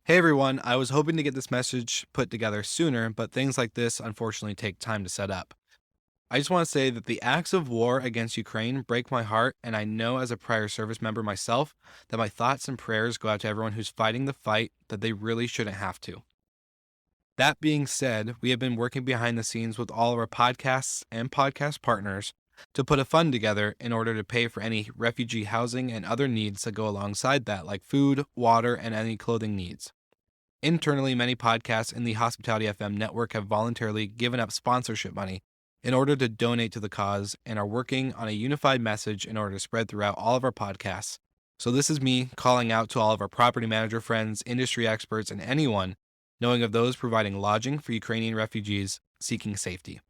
Hey everyone, I was hoping to get this message put together sooner, but things like this unfortunately take time to set up. I just want to say that the acts of war against Ukraine break my heart, and I know as a prior service member myself that my thoughts and prayers go out to everyone who's fighting the fight that they really shouldn't have to. That being said, we have been working behind the scenes with all of our podcasts and podcast partners to put a fund together in order to pay for any refugee housing and other needs that go alongside that, like food, water, and any clothing needs. Internally, many podcasts in the Hospitality FM network have voluntarily given up sponsorship money in order to donate to the cause and are working on a unified message in order to spread throughout all of our podcasts. So, this is me calling out to all of our property manager friends, industry experts, and anyone knowing of those providing lodging for Ukrainian refugees seeking safety.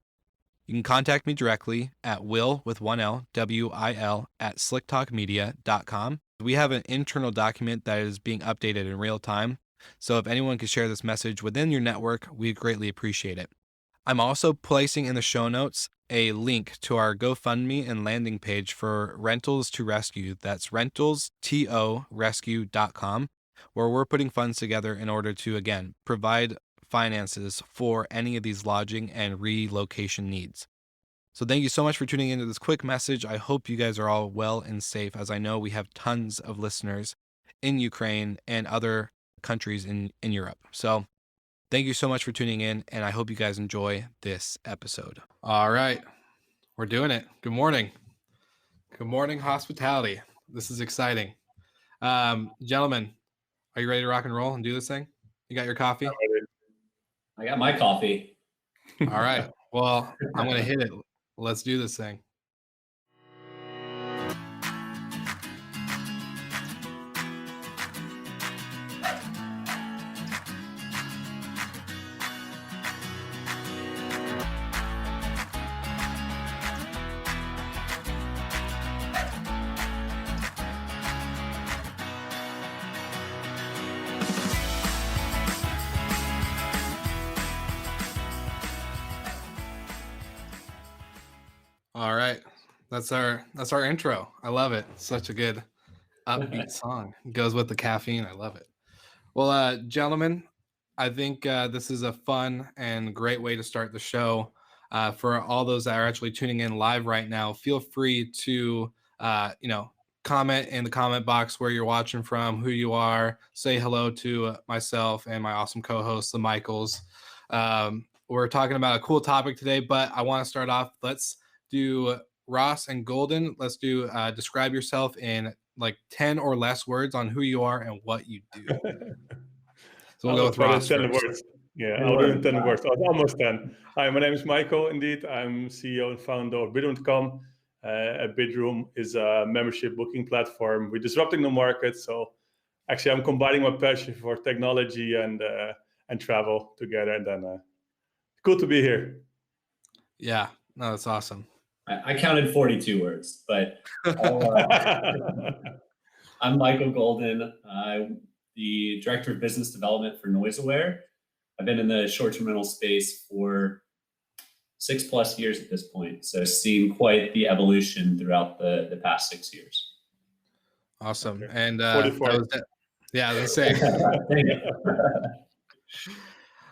You can contact me directly at will with one L, WIL at slicktalkmedia.com. We have an internal document that is being updated in real time. So if anyone could share this message within your network, we greatly appreciate it. I'm also placing in the show notes a link to our GoFundMe and landing page for Rentals to Rescue. That's rentalstorescue.com, where we're putting funds together in order to, again, provide finances for any of these lodging and relocation needs. So thank you so much for tuning into this quick message. I hope you guys are all well and safe, as I know we have tons of listeners in Ukraine and other countries in Europe. So thank you so much for tuning in, and I hope you guys enjoy this episode. All right, we're doing it. Good morning. Good morning, hospitality. This is exciting. Gentlemen, are you ready to rock and roll and do this thing? You got your coffee? I got my coffee. All right. Well, I'm going to hit it. Let's do this thing. All right. That's our intro. I love it. Such a good upbeat song. It goes with the caffeine. I love it. Well, gentlemen, I think this is a fun and great way to start the show. For all those that are actually tuning in live right now, feel free to comment in the comment box where you're watching from, who you are. Say hello to myself and my awesome co-host, the Michaels. We're talking about a cool topic today, but I want to start off. Let's do Ross and Golden. Let's do describe yourself in like 10 or less words on who you are and what you do. So we'll go with Ross. 10 words. Yeah, I'll do it in 10 words. Almost 10. Hi, my name is Michael. Indeed, I'm CEO and founder of Bidroom.com. Bidroom is a membership booking platform. We're disrupting the market. So actually, I'm combining my passion for technology and travel together. And then cool to be here. Yeah, no, that's awesome. I counted 42 words, but I'm Michael Golden. I'm the Director of Business Development for NoiseAware. I've been in the short-term rental space for 6+ years at this point, so seen quite the evolution throughout the past 6 years. Awesome. Okay. And 44. Yeah, let's say.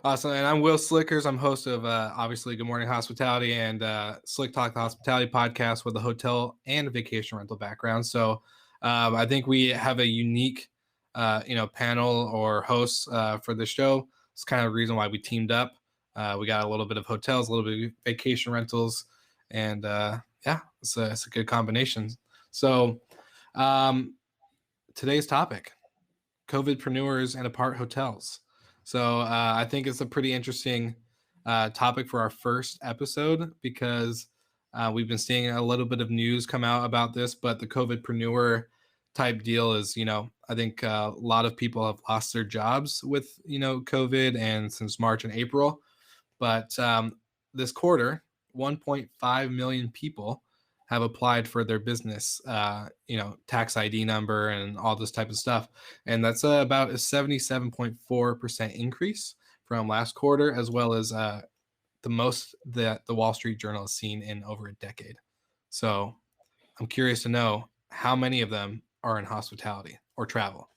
Awesome. And I'm Will Slickers. I'm host of obviously Good Morning Hospitality and Slick Talk, the Hospitality podcast with a hotel and vacation rental background. So I think we have a unique panel or hosts for the show. It's kind of the reason why we teamed up. We got a little bit of hotels, a little bit of vacation rentals, and it's a good combination. So today's topic, Covidprenruers and ApartHotels. So I think it's a pretty interesting topic for our first episode because we've been seeing a little bit of news come out about this, but the Covidpreneur type deal is, I think a lot of people have lost their jobs with, COVID and since March and April. But this quarter, 1.5 million people have applied for their business, tax ID number and all this type of stuff. And that's about a 77.4% increase from last quarter, as well as the most that the Wall Street Journal has seen in over a decade. So I'm curious to know how many of them are in hospitality or travel.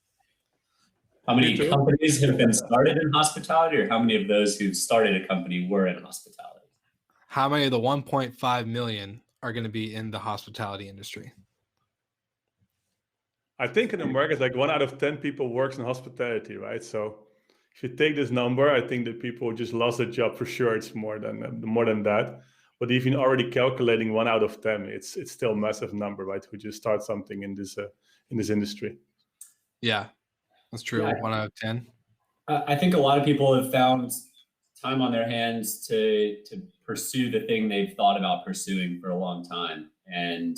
How many You too. companies have been started in hospitality, or how many of those who started a company were in hospitality? How many of the 1.5 million are going to be in the hospitality industry? I think in America, it's like 1 out of 10 people works in hospitality, right? So if you take this number, I think that people just lost their job for sure. It's more than that. But even already calculating 1 out of 10, it's still a massive number, right? Who just start something in this industry. Yeah, that's true. Yeah, 1 out of 10. I think a lot of people have found time on their hands to pursue the thing they've thought about pursuing for a long time, and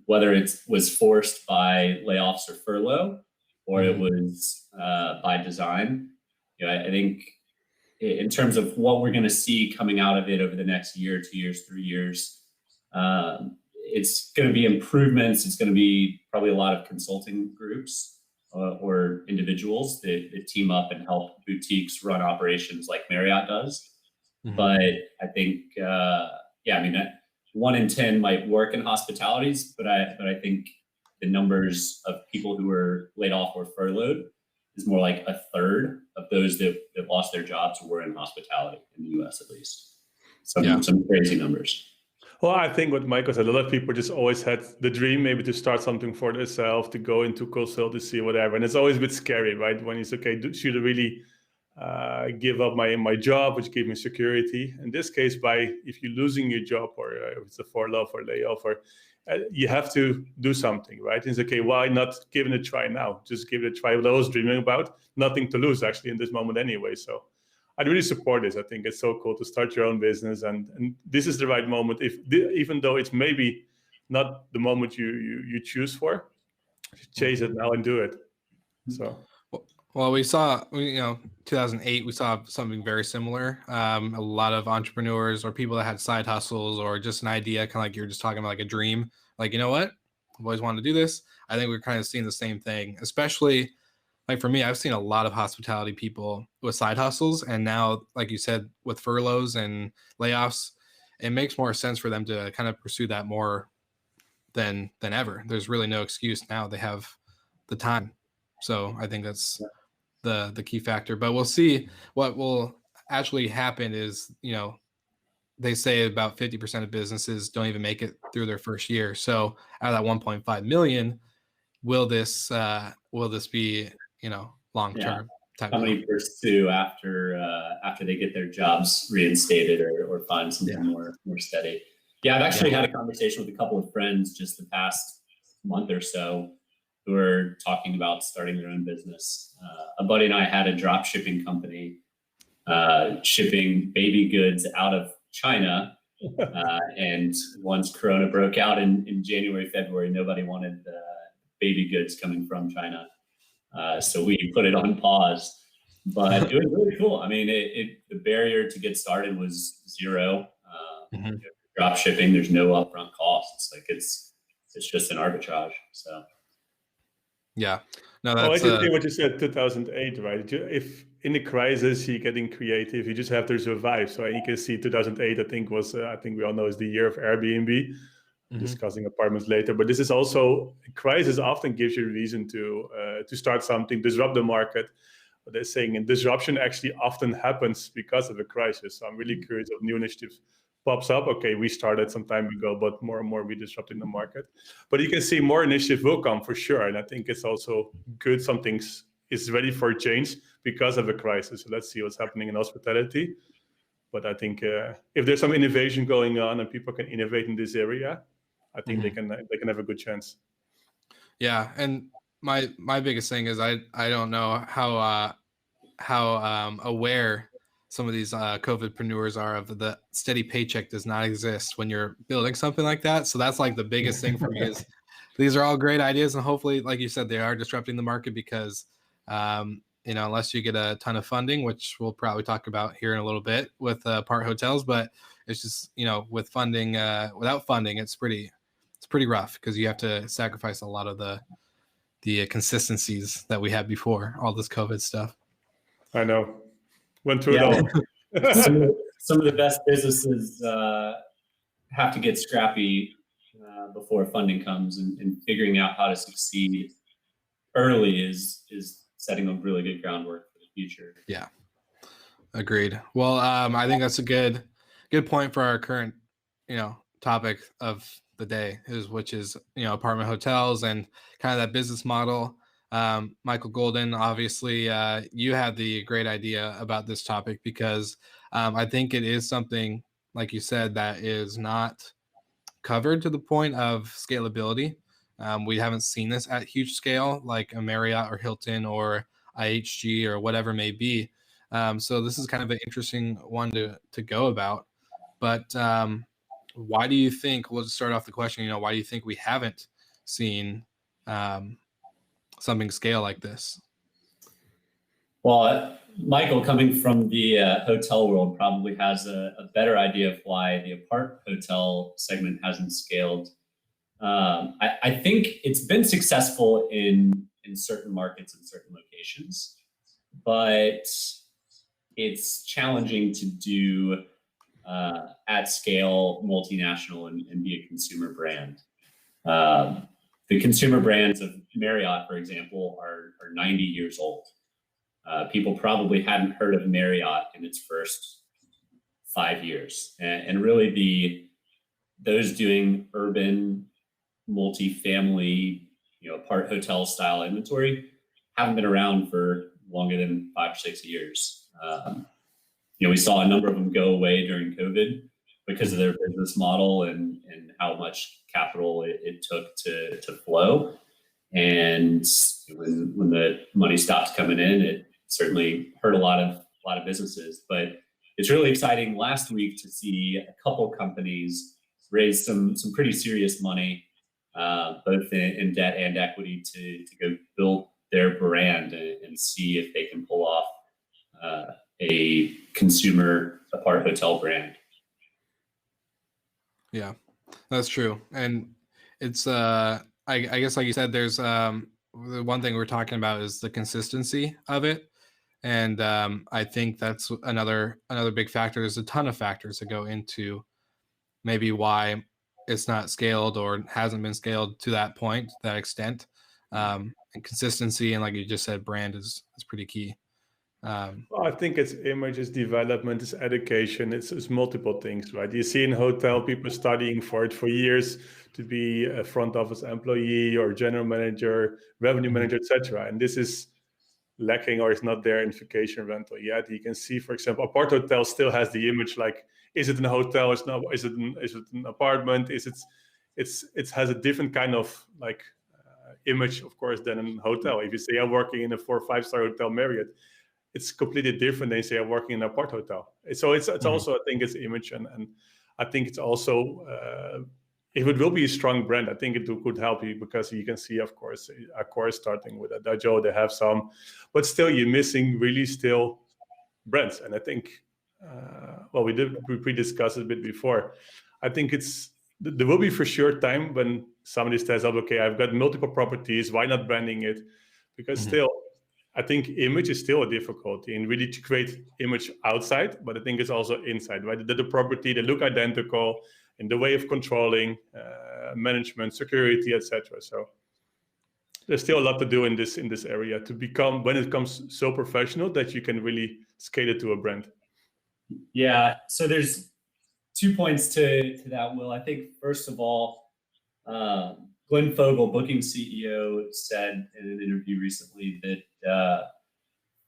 whether it was forced by layoffs or furlough, or it was by design. I think in terms of what we're going to see coming out of it over the next year, 2 years, 3 years, it's going to be improvements. It's going to be probably a lot of consulting groups or individuals that team up and help boutiques run operations like Marriott does. But I think, I mean, 1 in 10 might work in hospitalities, but I think the numbers of people who were laid off or furloughed is more like a third of those that lost their jobs were in hospitality in the US, at least. Some crazy numbers. Well, I think what Michael said, a lot of people just always had the dream maybe to start something for themselves, to go into consultancy, whatever. And it's always a bit scary, right? When it's okay, should I really give up my job, which gave me security? In this case, if you're losing your job, or if it's a furlough or layoff, or you have to do something, right? It's okay, why not give it a try now? Just give it a try. What I was dreaming about, nothing to lose actually in this moment anyway. So I really support this. I think it's so cool to start your own business, and this is the right moment. Even though it's maybe not the moment you choose for, chase it now and do it. So. Well, we saw, 2008, we saw something very similar. A lot of entrepreneurs or people that had side hustles or just an idea, kind of like you're just talking about, like a dream. Like, you know what? I've always wanted to do this. I think we're kind of seeing the same thing, especially like for me, I've seen a lot of hospitality people with side hustles. And now, like you said, with furloughs and layoffs, it makes more sense for them to kind of pursue that more than ever. There's really no excuse now. They have the time. So I think that's the key factor. But we'll see what will actually happen is, they say about 50% of businesses don't even make it through their first year. So out of that 1.5 million, will this be, long term? How many pursue after they get their jobs reinstated or find something more steady? Yeah, I've actually had a conversation with a couple of friends just the past month or so who are talking about starting their own business. A buddy and I had a drop shipping company shipping baby goods out of China. And once Corona broke out in January, February, nobody wanted baby goods coming from China. So we put it on pause. But it was really cool. I mean, the barrier to get started was zero. Drop shipping, there's no upfront costs. Like it's just an arbitrage. So. Yeah. No, that's Interesting what you said, 2008, right? If in the crisis you're getting creative, you just have to survive. So you can see 2008, I think we all know is the year of Airbnb. Discussing apartments later, but this is also a crisis often gives you a reason to start something, disrupt the market. But they're saying, and disruption actually often happens because of a crisis. So I'm really curious if new initiatives pops up. Okay, we started some time ago, but more and more we disrupting the market. But you can see more initiatives will come for sure, and I think it's also good. Some things is ready for change because of a crisis. So let's see what's happening in hospitality. But I think if there's some innovation going on and people can innovate in this area, I think they can have a good chance. Yeah, and my biggest thing is I don't know how aware some of these Covidprenruers are of the steady paycheck does not exist when you're building something like that. So that's like the biggest thing for me is these are all great ideas, and hopefully, like you said, they are disrupting the market because unless you get a ton of funding, which we'll probably talk about here in a little bit with ApartHotels, but it's just with funding, without funding, it's pretty rough because you have to sacrifice a lot of the consistencies that we had before all this COVID stuff. I know. Went through it all. Some of the best businesses have to get scrappy before funding comes, and figuring out how to succeed early is setting a really good groundwork for the future. Yeah, agreed. Well, I think that's a good point for our current, topic of the day which is, apartment hotels and kind of that business model. Michael Golden, obviously, you had the great idea about this topic because I think it is something, like you said, that is not covered to the point of scalability. We haven't seen this at huge scale like a Marriott or Hilton or IHG or whatever may be. So this is kind of an interesting one to go about. But why do you think, we'll just start off the question, why do you think we haven't seen something scale like this? Well, Michael, coming from the hotel world, probably has a better idea of why the ApartHotel segment hasn't scaled. I think it's been successful in certain markets and certain locations, but it's challenging to do at scale, multinational, and be a consumer brand. The consumer brands of Marriott, for example, are 90 years old. People probably hadn't heard of Marriott in its first 5 years. And really those doing urban multifamily, ApartHotel style inventory haven't been around for longer than 5 or 6 years. We saw a number of them go away during COVID because of their business model and how much capital it took to flow. And when the money stops coming in, it certainly hurt a lot of businesses. But it's really exciting last week to see a couple companies raise some pretty serious money, both in debt and equity, to go build their brand and see if they can pull off a consumer ApartHotel brand. Yeah, that's true. And it's I guess, like you said, there's the one thing we're talking about is the consistency of it. And I think that's another big factor. There's a ton of factors that go into maybe why it's not scaled or hasn't been scaled to that point, to that extent. And consistency and, like you just said, brand is pretty key. Well, I think it's image, it's development, it's education, it's multiple things, right? You see in hotel people studying for it for years to be a front office employee or general manager, revenue manager, etc. And this is lacking or is not there in vacation rental yet. You can see, for example, ApartHotel still has the image like, is it a hotel? Is it an apartment? It has a different kind of like image, of course, than a hotel. If you say I'm working in a 4 or 5-star hotel Marriott, it's completely different than say I'm working in an ApartHotel. So it's also, I think, it's image, and I think it's also if it will be a strong brand, I think it could help you because you can see, of course, Accor starting with a Dojo, they have some, but still you're missing really still brands. And I think, we pre-discussed it a bit before. I think there will be for sure time when somebody says, okay, I've got multiple properties, why not branding it? Because still, I think image is still a difficulty and really to create image outside, but I think it's also inside, right? The property, they look identical in the way of controlling, management, security, etc. So there's still a lot to do in this area to become, when it comes so professional that you can really scale it to a brand. Yeah, so there's 2 points to that, Will. I think first of all, Glenn Fogel, Booking CEO, said in an interview recently that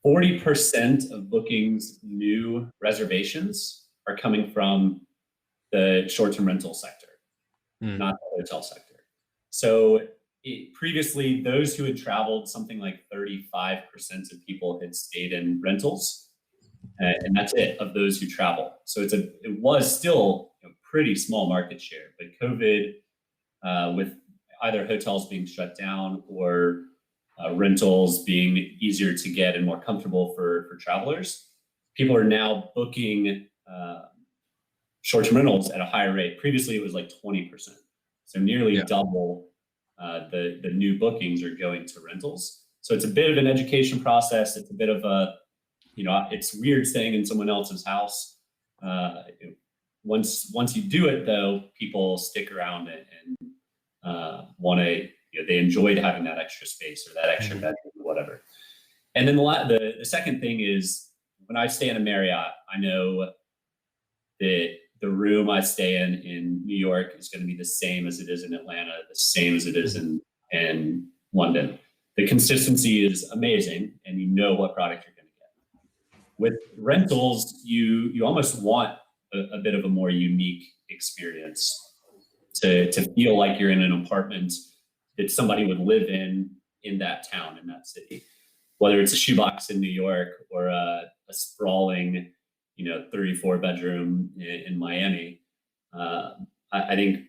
40% of Booking's new reservations are coming from the short-term rental sector, not the hotel sector. So previously, those who had traveled, something like 35% of people had stayed in rentals, and that's it of those who travel. So it was still a pretty small market share, but COVID, with either hotels being shut down or rentals being easier to get and more comfortable for travelers, people are now booking short-term rentals at a higher rate. Previously, it was like 20%. So nearly double the new bookings are going to rentals. So it's a bit of an education process. It's a bit of a, it's weird staying in someone else's house. Once you do it, though, people stick around and want to, they enjoyed having that extra space or that extra bedroom or whatever. And then the second thing is, when I stay in a Marriott, I know that the room I stay in New York is going to be the same as it is in Atlanta, the same as it is in London. The consistency is amazing, and you know what product you're going to get. With rentals, you almost want a bit of a more unique experience to feel like you're in an apartment that somebody would live in that town, in that city. Whether it's a shoebox in New York or a sprawling, 34 bedroom in Miami. I think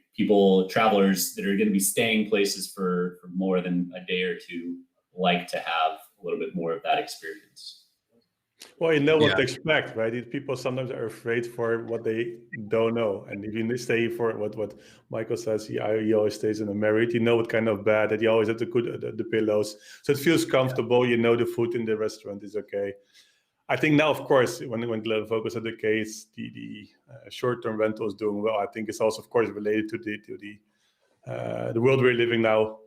travelers that are going to be staying places for more than a day or two, like to have a little bit more of that experience. Well, you know what to expect, right? People sometimes are afraid for what they don't know. And if you stay for what Michael says, he always stays in a Marriott, you know what kind of bed, that you always have the pillows. So it feels comfortable. You know the food in the restaurant is okay. I think now, of course, when the focus on the case, the short-term rental is doing well. I think it's also, of course, related to the world we're living now.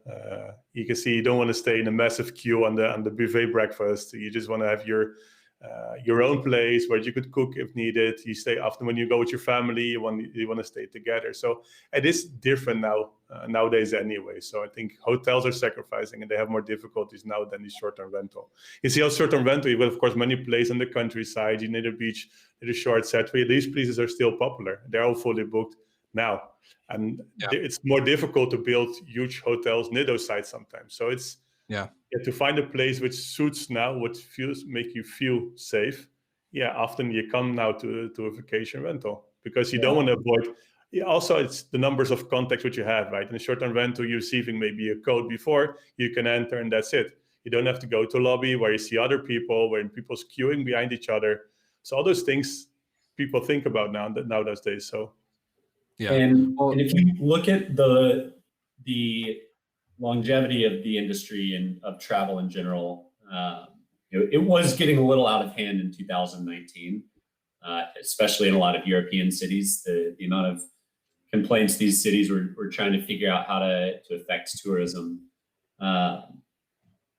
You can see you don't want to stay in a massive queue on the buffet breakfast. You just want to have your own place where you could cook if needed. You stay often when you go with your family. You want to stay together. So it is different now nowadays anyway. So I think hotels are sacrificing, and they have more difficulties now than the short-term rental. You see, how short-term rental, you have, of course, many places in the countryside, near the beach, near the short set. These places are still popular. They're all fully booked now, and it's more difficult to build huge hotels near those sites sometimes. So it's to find a place which suits now, what make you feel safe. Often you come now to a vacation rental because you don't want to avoid. Also, it's the numbers of contacts which you have, right? In a short-term rental, you're receiving maybe a code before you can enter, and that's it. You don't have to go to lobby where you see other people, where people's queuing behind each other. So all those things people think about now those days. So and if you look at the longevity of the industry and of travel in general, it was getting a little out of hand in 2019, especially in a lot of European cities. The amount of complaints these cities were trying to figure out how to affect tourism.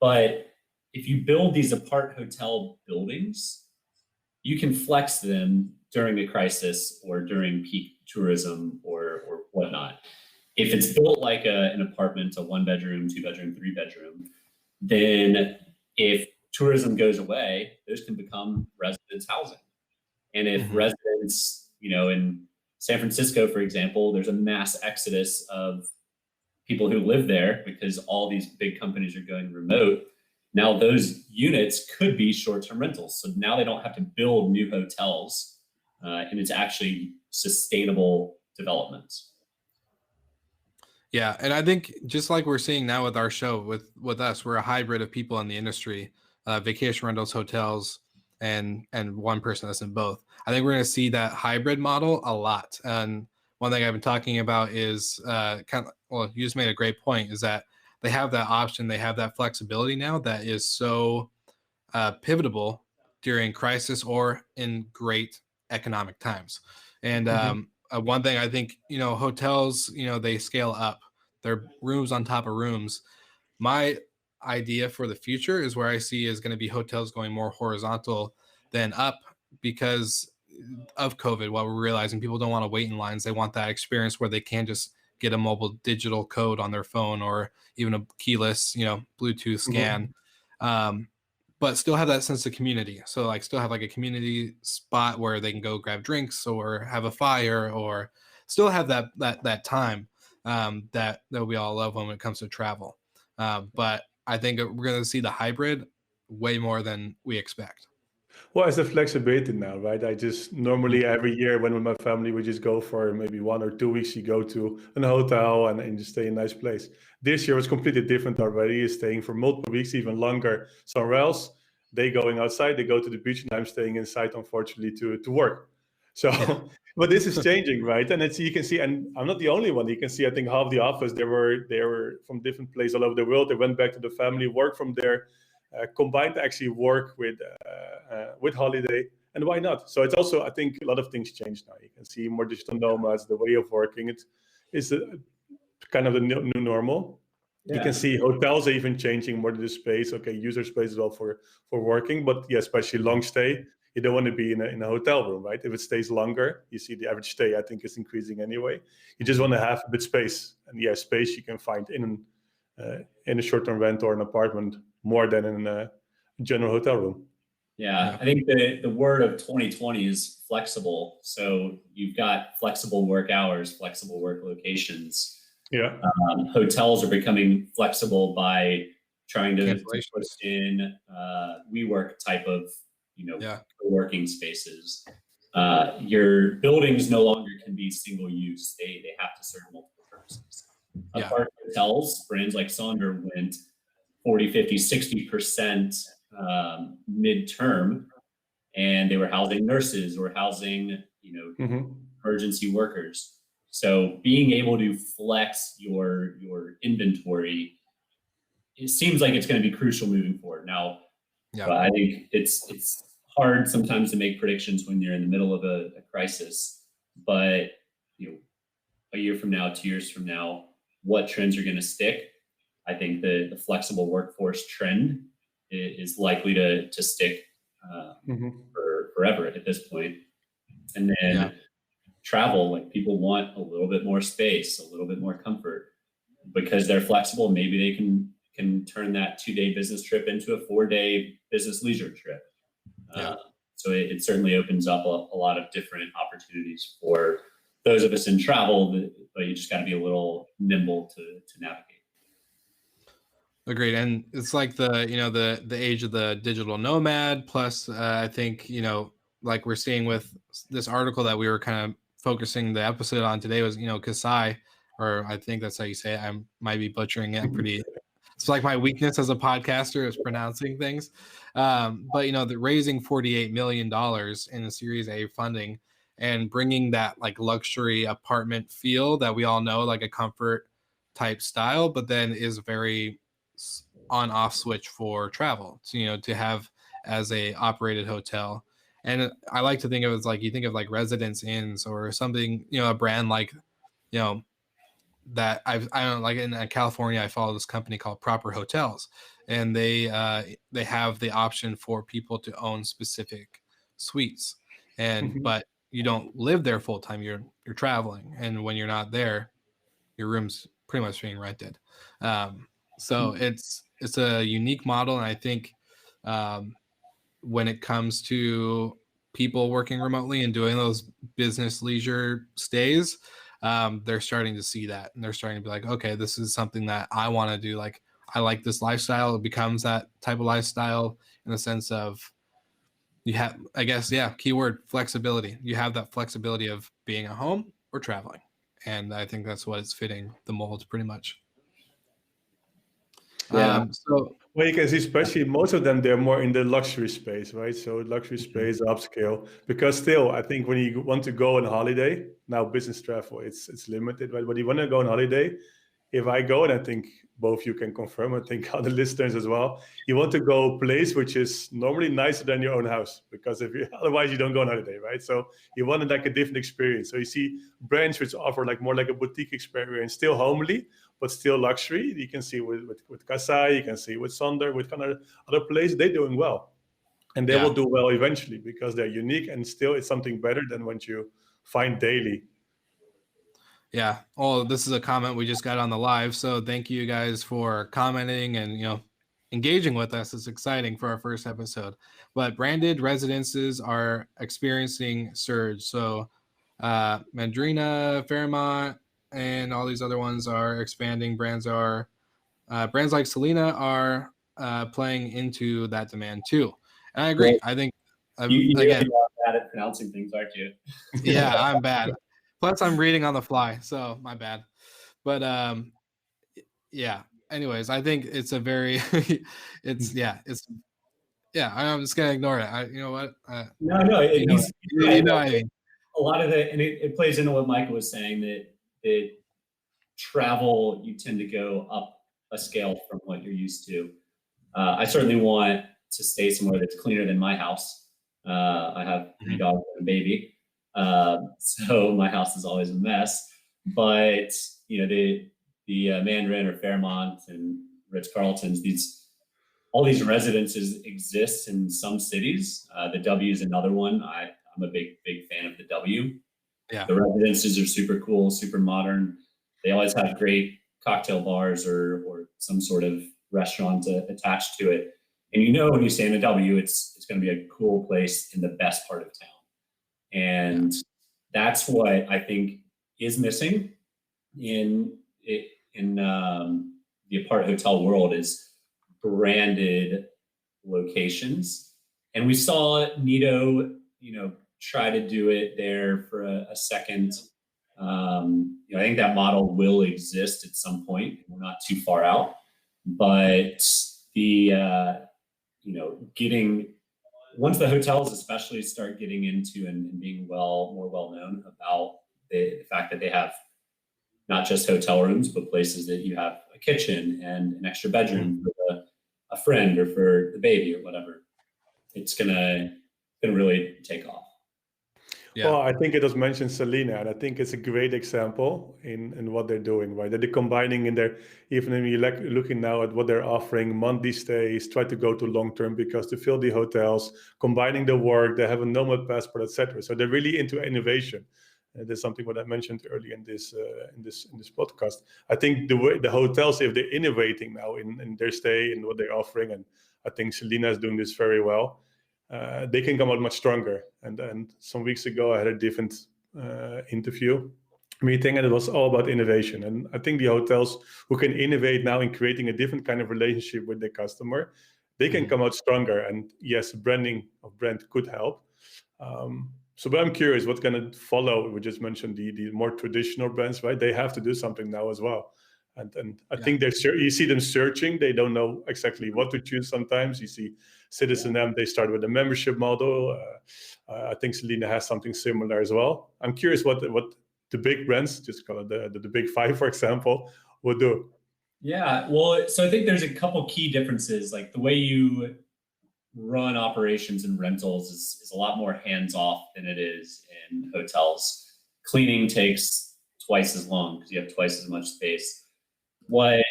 But if you build these apart hotel buildings, you can flex them during a crisis or during peak tourism or whatnot. If it's built like an apartment, a 1-bedroom, 2-bedroom, 3-bedroom, then if tourism goes away, those can become residence housing. And if residents, in San Francisco, for example, there's a mass exodus of people who live there because all these big companies are going remote. Now those units could be short-term rentals. So now they don't have to build new hotels, and it's actually sustainable development. Yeah, and I think just like we're seeing now with our show, with us, we're a hybrid of people in the industry, vacation rentals, hotels, and one person that's in both. I think we're going to see that hybrid model a lot. And one thing I've been talking about is you just made a great point, is that they have that option, they have that flexibility now that is so pivotable during crisis or in great economic times. And one thing I think, hotels, they scale up their rooms on top of rooms. My idea for the future is where I see is going to be hotels going more horizontal than up because of COVID. What we're realizing, people don't want to wait in lines. They want that experience where they can just get a mobile digital code on their phone or even a keyless, Bluetooth scan. But still have that sense of community. So still have a community spot where they can go grab drinks or have a fire or still have that time that we all love when it comes to travel. But I think we're going to see the hybrid way more than we expect. Well, it's the flexibility now, right? I just normally every year when with my family, we just go for maybe 1 or 2 weeks. You go to a hotel and just stay in a nice place. This year was completely different already. You're staying for multiple weeks, even longer somewhere else. They going outside, they go to the beach, and I'm staying inside, unfortunately, to work. So, but this is changing, right? And you can see, and I'm not the only one. You can see, I think half the office, they were from different places all over the world. They went back to the family, work from there. Combined actually work with holiday, and why not? So it's also, I think, a lot of things change now. You can see more digital nomads, the way of working. It is kind of the new normal. You can see hotels are even changing more to the space. Okay, user space as well for working, but yeah, especially long stay. You don't want to be in a hotel room, right? If it stays longer, you see the average stay, I think, is increasing anyway. You just want to have a bit space, and yeah, space you can find in a short-term rent or an apartment more than in a general hotel room. Yeah, I think the word of 2020 is flexible. So you've got flexible work hours, flexible work locations. Yeah. Hotels are becoming flexible by trying to put in WeWork type of, co-working spaces. Your buildings no longer can be single use. They have to serve multiple purposes. ApartHotels, brands like Sonder went 40, 50, 60% midterm, and they were housing nurses or housing, emergency workers. So being able to flex your inventory, it seems like it's going to be crucial moving forward. Now, I think it's hard sometimes to make predictions when you're in the middle of a crisis, but a year from now, 2 years from now, what trends are going to stick? I think the flexible workforce trend is likely to stick for forever at this point. And then travel, like people want a little bit more space, a little bit more comfort, because they're flexible. Maybe they can turn that 2-day business trip into a 4-day business leisure trip. So it certainly opens up a lot of different opportunities for those of us in travel, but you just got to be a little nimble to navigate. Agreed. And it's like the age of the digital nomad. Plus, I think, like we're seeing with this article that we were kind of focusing the episode on today was, Casai, or I think that's how you say it. I might be butchering it pretty. It's like my weakness as a podcaster is pronouncing things. But, the raising $48 million in a Series A funding and bringing that like luxury apartment feel that we all know, like a comfort type style, but then is very on off switch for travel, to have as a operated hotel. And I like to think of it as like, you think of like Residence Inns or something, a brand like, that I don't know, like in California, I follow this company called Proper Hotels, and they have the option for people to own specific suites, and but you don't live there full time. You're traveling, and when you're not there, your room's pretty much being rented. So it's a unique model, and I think when it comes to people working remotely and doing those business leisure stays, they're starting to see that, and they're starting to be like, okay, this is something that I want to do. Like, I like this lifestyle. It becomes that type of lifestyle in the sense of you have, I guess, keyword flexibility. You have that flexibility of being at home or traveling. And I think that's what it's fitting the mold pretty much. Well, you can see, especially most of them, they're more in the luxury space, right? So luxury space, upscale, because still, I think when you want to go on holiday, now business travel, it's limited, right? But you want to go on holiday, if I go, and I think both you can confirm, I think other listeners as well, you want to go a place which is normally nicer than your own house, because otherwise you don't go on holiday, right? So you want like a different experience. So you see brands which offer like more like a boutique experience, still homely, but still luxury. You can see with Casai, you can see with Sonder, with kind of other places, they're doing well. And they will do well eventually because they're unique, and still it's something better than what you find daily. Yeah. Oh, this is a comment we just got on the live. So thank you guys for commenting and, engaging with us. It's exciting for our first episode. But branded residences are experiencing surge. So Mandrina, Fairmont, and all these other ones are expanding. Brands like Selena are playing into that demand too. And I agree. Well, I think you again, bad at pronouncing things, aren't you? Yeah, I'm bad. Plus, I'm reading on the fly, so my bad. But yeah. Anyways, I think it's a very, I'm just gonna ignore it. You know what? No, I mean. A lot of and it plays into what Michael was saying, that travel, you tend to go up a scale from what you're used to. I certainly want to stay somewhere that's cleaner than my house. I have 3 dogs and a baby. So my house is always a mess, but the Mandarin or Fairmont and Ritz-Carltons, all these residences exist in some cities. The W is another one. I'm a big fan of the W. Yeah. The residences are super cool, super modern. They always have great cocktail bars or some sort of restaurant attached to it. And when you stay in a W, it's going to be a cool place in the best part of town. And that's what I think is missing in the apart hotel world is branded locations. And we saw Nido, try to do it there for a second. I think that model will exist at some point. We're not too far out, but once the hotels especially start getting into and being more well known about the fact that they have not just hotel rooms, but places that you have a kitchen and an extra bedroom for a friend or for the baby or whatever, it's gonna really take off. Yeah. Well, I think it was mentioned Selena, and I think it's a great example in what they're doing, right? That they're combining even if you're looking now at what they're offering, monthly stays, try to go to long-term because to fill the hotels, combining the work, they have a nomad passport, etc. So they're really into innovation. There's something what I mentioned earlier in this podcast. I think the hotels, if they're innovating now in their stay and what they're offering, and I think Selena is doing this very well. They can come out much stronger. And some weeks ago, I had a different interview meeting, and it was all about innovation. And I think the hotels who can innovate now in creating a different kind of relationship with the customer, they can come out stronger. And yes, branding of brand could help. But I'm curious what's going to follow. We just mentioned the more traditional brands, right? They have to do something now as well. And I think you see them searching. They don't know exactly what to choose sometimes. You see Citizen M, they start with a membership model. I think Selena has something similar as well. I'm curious what the big brands, just call it the big five, for example, would do. Yeah, well, so I think there's a couple key differences. Like the way you run operations and rentals is a lot more hands-off than it is in hotels. Cleaning takes twice as long because you have twice as much space. What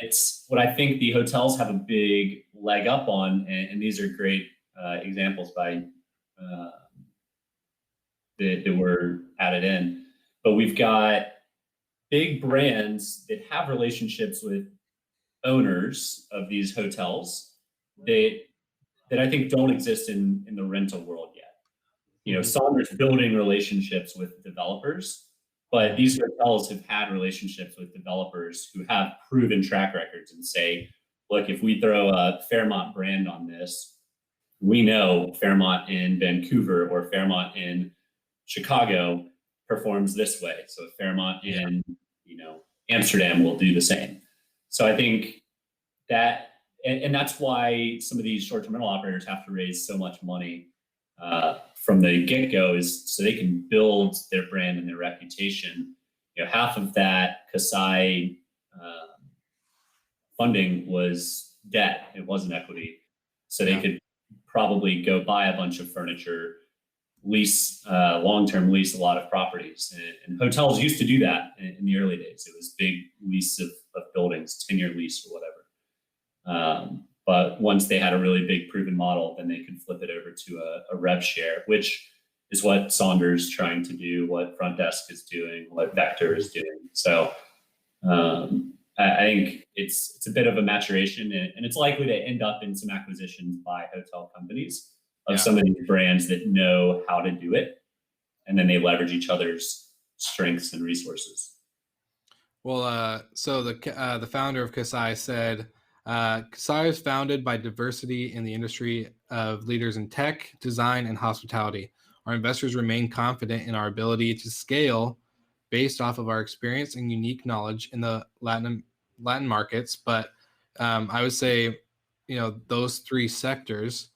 I think the hotels have a big leg up on, and these are great examples by that were added in, but we've got big brands that have relationships with owners of these hotels that I think don't exist in the rental world yet. Sonder's building relationships with developers. But these hotels have had relationships with developers who have proven track records and say, look, if we throw a Fairmont brand on this, we know Fairmont in Vancouver or Fairmont in Chicago performs this way. So Fairmont in Amsterdam will do the same. So I think that, and that's why some of these short-term rental operators have to raise so much money from the get-go, is so they can build their brand and their reputation. Half of that Casai funding was debt; it wasn't equity. So they could probably go buy a bunch of furniture, long-term lease a lot of properties, and hotels used to do that in the early days. It was big lease of buildings, 10-year lease or whatever. But once they had a really big proven model, then they could flip it over to a rev share, which is what Sonder's trying to do, what Front Desk is doing, what Vector is doing. So I think it's a bit of a maturation, and it's likely to end up in some acquisitions by hotel companies of some of these brands that know how to do it, and then they leverage each other's strengths and resources. Well, so the founder of Casai said, Casai is founded by diversity in the industry of leaders in tech, design, and hospitality. Our investors remain confident in our ability to scale based off of our experience and unique knowledge in the Latin markets. But I would say, those three sectors,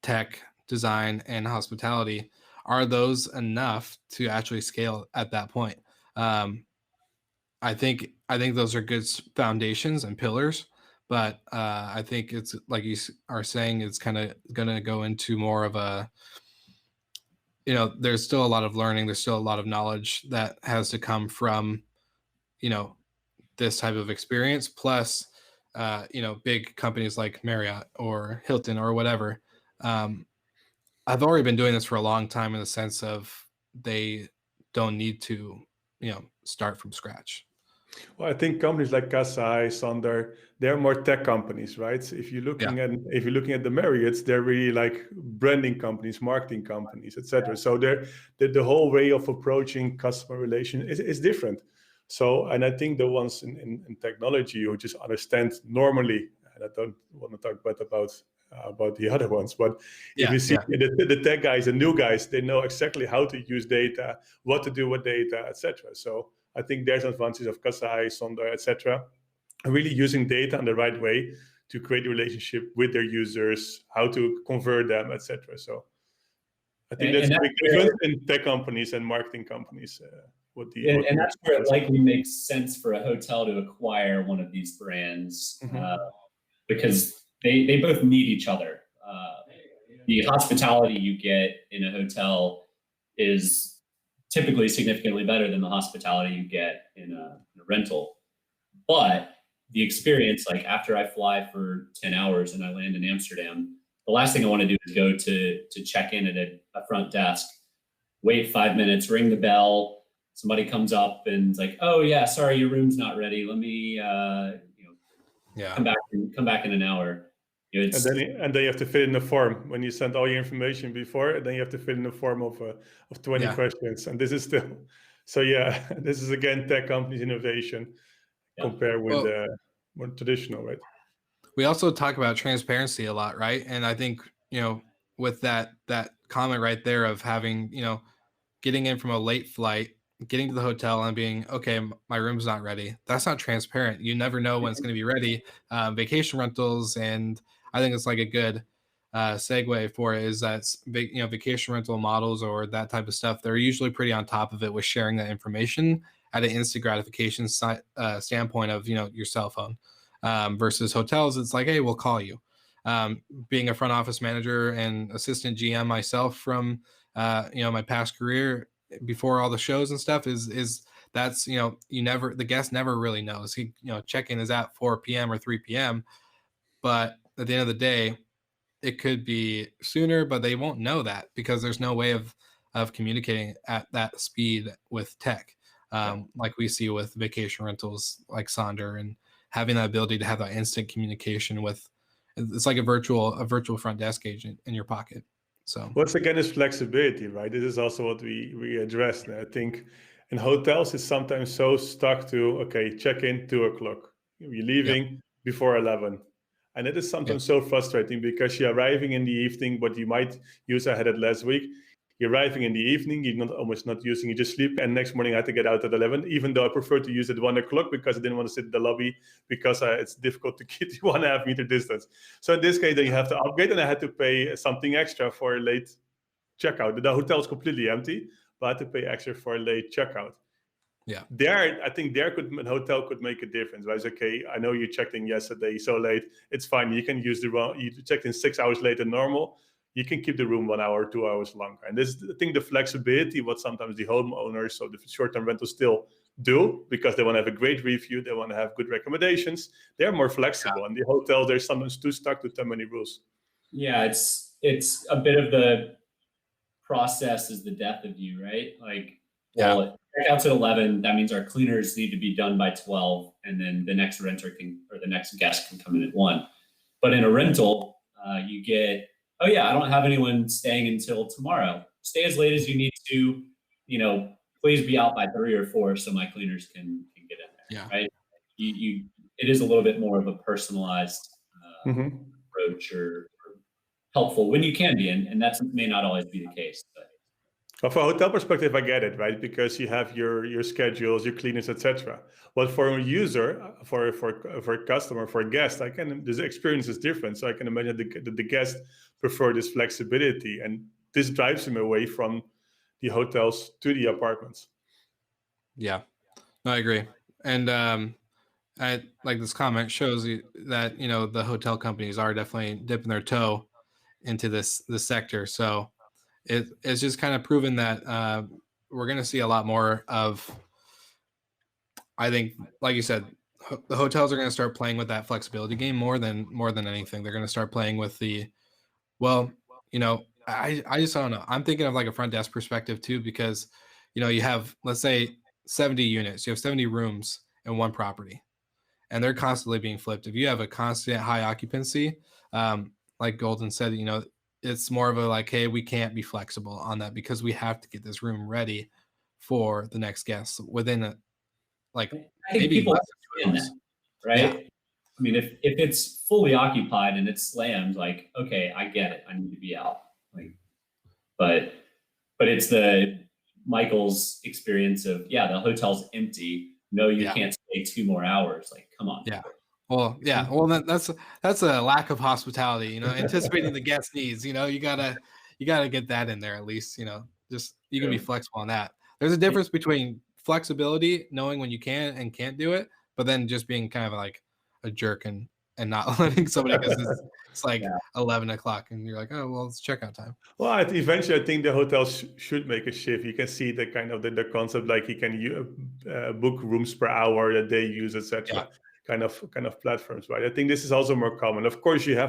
tech, design, and hospitality, are those enough to actually scale at that point? I think those are good foundations and pillars, but I think it's like you are saying, it's kind of going to go into more of a, there's still a lot of learning. There's still a lot of knowledge that has to come from, this type of experience. Plus, big companies like Marriott or Hilton or whatever, um, I've already been doing this for a long time in the sense of they don't need to, start from scratch. Well, I think companies like Casai, Sonder, they're more tech companies, right? So Yeah. if you're looking at the Marriotts, they're really like branding companies, marketing companies, etc. So the whole way of approaching customer relation is different. So, and I think the ones in technology who just understand normally, and I don't want to talk about the other ones, but if Yeah. you see Yeah. the tech guys and new guys, they know exactly how to use data, what to do with data, etc. So I think there's advantages of Kasai, Sonder, etc. Really using data in the right way to create a relationship with their users, how to convert them, etc. So I think that's And a that's big where, difference in tech companies and marketing companies. and that's where it likely makes sense for a hotel to acquire one of these brands, because they both need each other. The hospitality you get in a hotel is typically significantly better than the hospitality you get in a rental. But the experience, like after I fly for 10 hours and I land in Amsterdam, the last thing I want to do is go to check in at a front desk, wait 5 minutes, ring the bell. Somebody comes up and is like, "Oh yeah, sorry, your room's not ready. Let me, Yeah. come back in an hour." And then you have to fill in the form when you send all your information before, and then you have to fill in a form of 20 Yeah. questions. And this is still, so yeah, this is again tech companies innovation compared with Well, more traditional, right? we also talk about transparency a lot, right? And I think, with that comment right there of having, getting in from a late flight, getting to the hotel and being, okay, my room's not ready. That's not transparent. You never know when it's going to be ready. Vacation rentals, and I think it's like a good segue for it, is that vacation rental models or that type of stuff. They're usually pretty on top of it with sharing that information at an instant gratification standpoint of your cell phone, versus hotels. It's like, hey, we'll call you. Being a front office manager and assistant GM myself from my past career before all the shows and stuff, is that's the guest never really knows. He check-in is at 4 p.m. or 3 p.m., but at the end of the day it could be sooner, but they won't know that because there's no way of communicating at that speed with tech, like we see with vacation rentals like Sonder, and having that ability to have that instant communication with, it's like a virtual front desk agent in your pocket. So Once again, is flexibility, right? This is also what we addressed. I think in hotels, it's sometimes so stuck to, okay, check in 2 o'clock. You're yep. leaving before 11. And it is sometimes so frustrating because you're arriving in the evening, but you might use, I had it last week. You're arriving in the evening, you're almost not using, you just sleep. And next morning I had to get out at 11, even though I prefer to use it 1 o'clock because I didn't want to sit in the lobby because it's difficult to keep the 1.5 meter distance. So in this case, then you have to upgrade, and I had to pay something extra for a late checkout. The hotel is completely empty, but I had to pay extra for a late checkout. Yeah. I think a hotel could make a difference. Right? It's okay, I know you checked in yesterday so late. It's fine. You can use you checked in 6 hours later than normal. You can keep the room 1 hour, 2 hours longer. And this, I think, the flexibility, what sometimes the homeowners or the short-term rentals still do, because they want to have a great review, they want to have good recommendations. They're more flexible. And the hotels, they're sometimes too stuck to too many rules. Yeah, it's a bit of the process is the death of you, right? Like, well, checkouts at 11, that means our cleaners need to be done by 12, and then the next renter or the next guest can come in at 1. But in a rental, you get, oh yeah, I don't have anyone staying until tomorrow. Stay as late as you need to, please be out by 3 or 4 so my cleaners can get in there. Yeah. Right? It is a little bit more of a personalized approach or helpful when you can be, and that may not always be the case. But from a hotel perspective, I get it, right? Because you have your schedules, your cleaners, etc. But for a user, for a customer, for a guest, this experience is different. So I can imagine the guest prefer this flexibility, and this drives him away from the hotels to the apartments. Yeah, I agree. And I like this comment shows you that the hotel companies are definitely dipping their toe into this sector. So it's just kind of proven that we're going to see a lot more of I think, like you said, the hotels are going to start playing with that flexibility game more than anything. They're going to start playing with well, I just don't know. I'm thinking of like a front desk perspective too, because you have, let's say, 70 units, you have 70 rooms in one property, and they're constantly being flipped. If you have a constant high occupancy, like Golden said, it's more of a like, hey, we can't be flexible on that because we have to get this room ready for the next guest within like I think maybe people less than 2 understand hours. that, right? Yeah, I mean, if it's fully occupied and it's slammed, like, okay, I get it. I need to be out. Like, but it's the Michael's experience of, yeah, the hotel's empty. No, you yeah, can't stay 2 more hours. Like, come on. yeah. Well, yeah. Well, that's a lack of hospitality. Anticipating the guest needs. You gotta get that in there at least. Just you can be True. flexible on that. There's a difference between flexibility, knowing when you can and can't do it, but then just being kind of like a jerk and not letting somebody because it's like Yeah. 11 o'clock and you're like, oh well, it's checkout time. Well, eventually, I think the hotels should make a shift. You can see the kind of the concept, like you can book rooms per hour that they use, Yeah, etc. Kind of platforms, right? I think this is also more common. Of course, your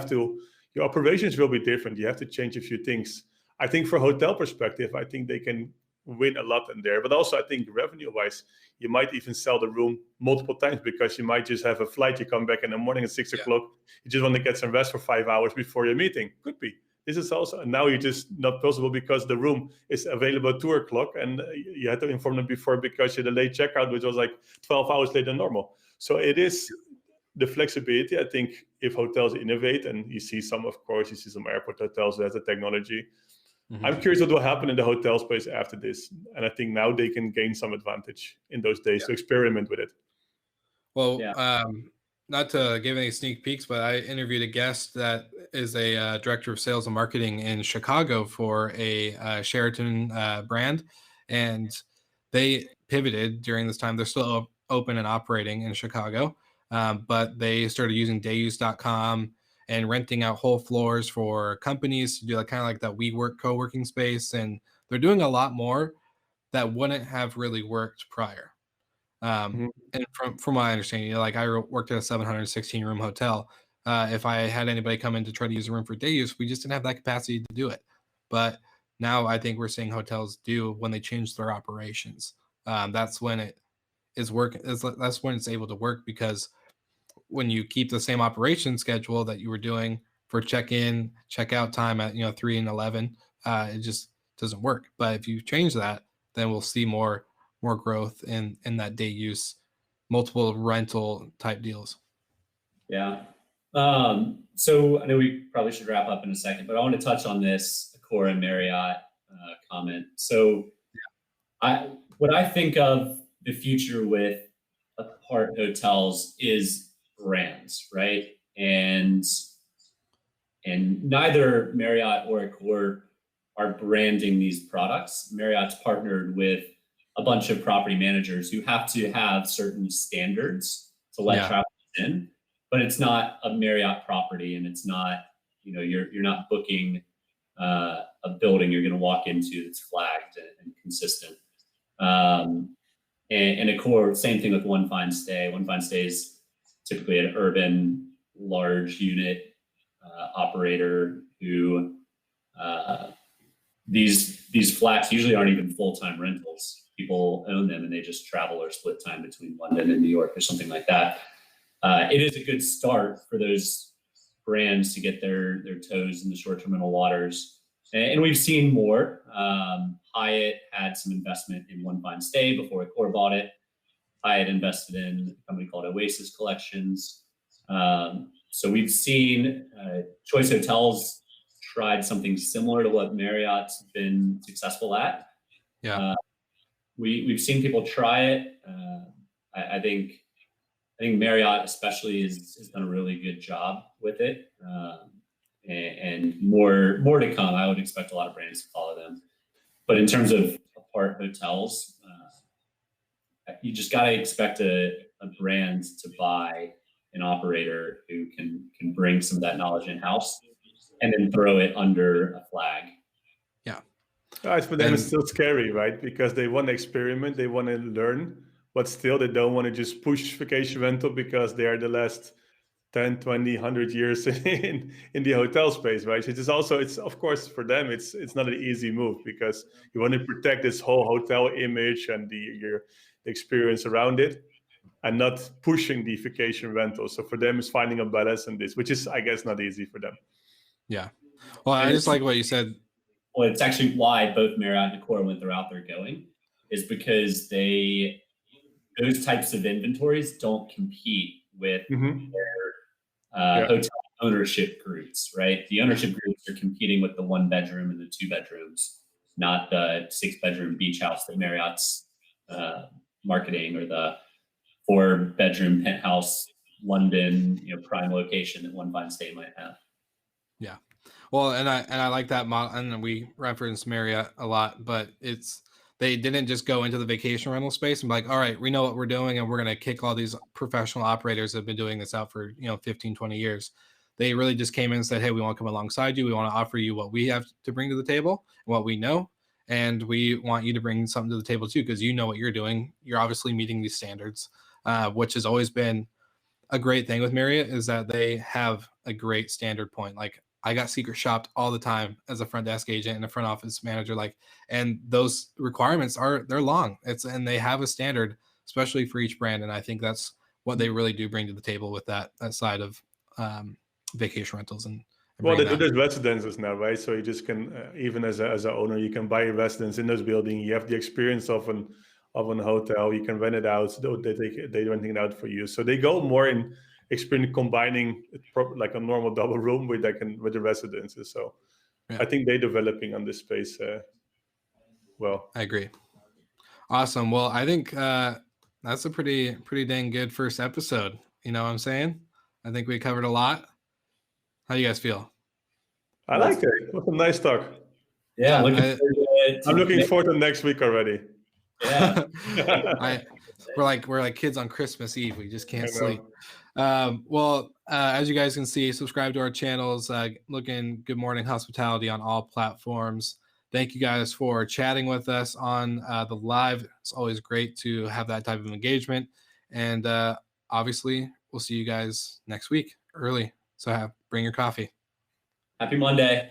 operations will be different. You have to change a few things. I think for hotel perspective, I think they can win a lot in there. But also, I think revenue-wise, you might even sell the room multiple times because you might just have a flight. You come back in the morning at 6 o'clock. You just want to get some rest for 5 hours before your meeting. Could be. This is also now you just not possible because the room is available at 2 o'clock, and you had to inform them before because you had a late checkout, which was like 12 hours later than normal. So it is the flexibility. I think if hotels innovate, and you see some airport hotels that has the technology. Mhm. I'm curious what will happen in the hotel space after this, and I think now they can gain some advantage in those days to experiment with it. Well, Yeah. not to give any sneak peeks, but I interviewed a guest that is a director of sales and marketing in Chicago for a Sheraton brand, and they pivoted during this time. They're still open and operating in Chicago, but they started using dayuse.com and renting out whole floors for companies to do like kind of like that WeWork co-working space, and they're doing a lot more that wouldn't have really worked prior. Mhm. And from my understanding, like I worked at a 716 room hotel. If I had anybody come in to try to use a room for day use, we just didn't have that capacity to do it. But now I think we're seeing hotels do when they change their operations. That's when it is working. That's when it's able to work because when you keep the same operation schedule that you were doing for check-in, check-out time at 3 and 11, it just doesn't work. But if you change that, then we'll see more growth in that day use, multiple rental type deals. Yeah. So I know we probably should wrap up in a second, but I want to touch on this Accor and Marriott comment. So what I think of the future with ApartHotels is brands, right? And neither Marriott or Accor are branding these products. Marriott's partnered with a bunch of property managers who have to have certain standards to let Yeah. travelers in, but it's not a Marriott property, and it's not, you're not booking a building you're going to walk into that's flagged and consistent. And Accor, same thing with One Fine Stay. One Fine Stay is typically an urban, large unit operator who these flats usually aren't even full-time rentals. People own them and they just travel or split time between London and New York or something like that. It is a good start for those brands to get their toes in the short-term rental waters. And we've seen more. Hyatt had some investment in One Fine Stay before Accor bought it. Hyatt invested in a company called Oasis Collections. So we've seen Choice Hotels tried something similar to what Marriott's been successful at. Yeah. We've seen people try it. I think Marriott especially has done a really good job with it, and more to come. I would expect a lot of brands to follow them. But in terms of ApartHotels, you just got to expect a brand to buy an operator who can bring some of that knowledge in house and then throw it under a flag. Yeah. For them, it's still scary, right? Because they want to experiment, they want to learn, but still they don't want to just push vacation rental because they are the last 10, 20, 100 years in the hotel space, right? It is also, it's of course for them, it's not an easy move because you want to protect this whole hotel image and your experience around it, and not pushing the vacation rental. So for them, it's finding a balance in this, which is, I guess, not easy for them. Yeah. Well, I just like what you said. Well, it's actually why both Marriott and Accor went the route they're going, is because those types of inventories don't compete with their hotel ownership groups, right? The ownership groups are competing with the 1 bedroom and the 2 bedrooms, not the 6 bedroom beach house that Marriott's marketing, or the 4 bedroom penthouse London, prime location that One Fine Stay might have. Yeah. Well, and I like that model, and we reference Marriott a lot, but they didn't just go into the vacation rental space and be like, all right, we know what we're doing, and we're going to kick all these professional operators that have been doing this out for 15, 20 years. They really just came in and said, hey, we want to come alongside you. We want to offer you what we have to bring to the table, what we know, and we want you to bring something to the table too, because you know what you're doing. You're obviously meeting these standards, which has always been a great thing with Marriott, is that they have a great standard point. Like, I got secret shopped all the time as a front desk agent and a front office manager. And those requirements they're long. And they have a standard, especially for each brand. And I think that's what they really do bring to the table with that side of vacation rentals. And well, they do this residences now, right? So you just can, even as an owner, you can buy a residence in this building. You have the experience of an hotel. You can rent it out. So they're renting it out for you. So they go more in experience combining like a normal double room with the residences. So yeah. I think they're developing on this space well. I agree. Awesome. Well, I think that's a pretty dang good first episode. You know what I'm saying? I think we covered a lot. How do you guys feel? I like it. It was a nice talk. Yeah, I'm looking forward to next week already. Yeah. We're like kids on Christmas Eve. We just can't sleep. Well, as you guys can see, subscribe to our channels. Looking Good Morning Hospitality on all platforms. Thank you guys for chatting with us on the live. It's always great to have that type of engagement. And obviously, we'll see you guys next week early. So bring your coffee. Happy Monday.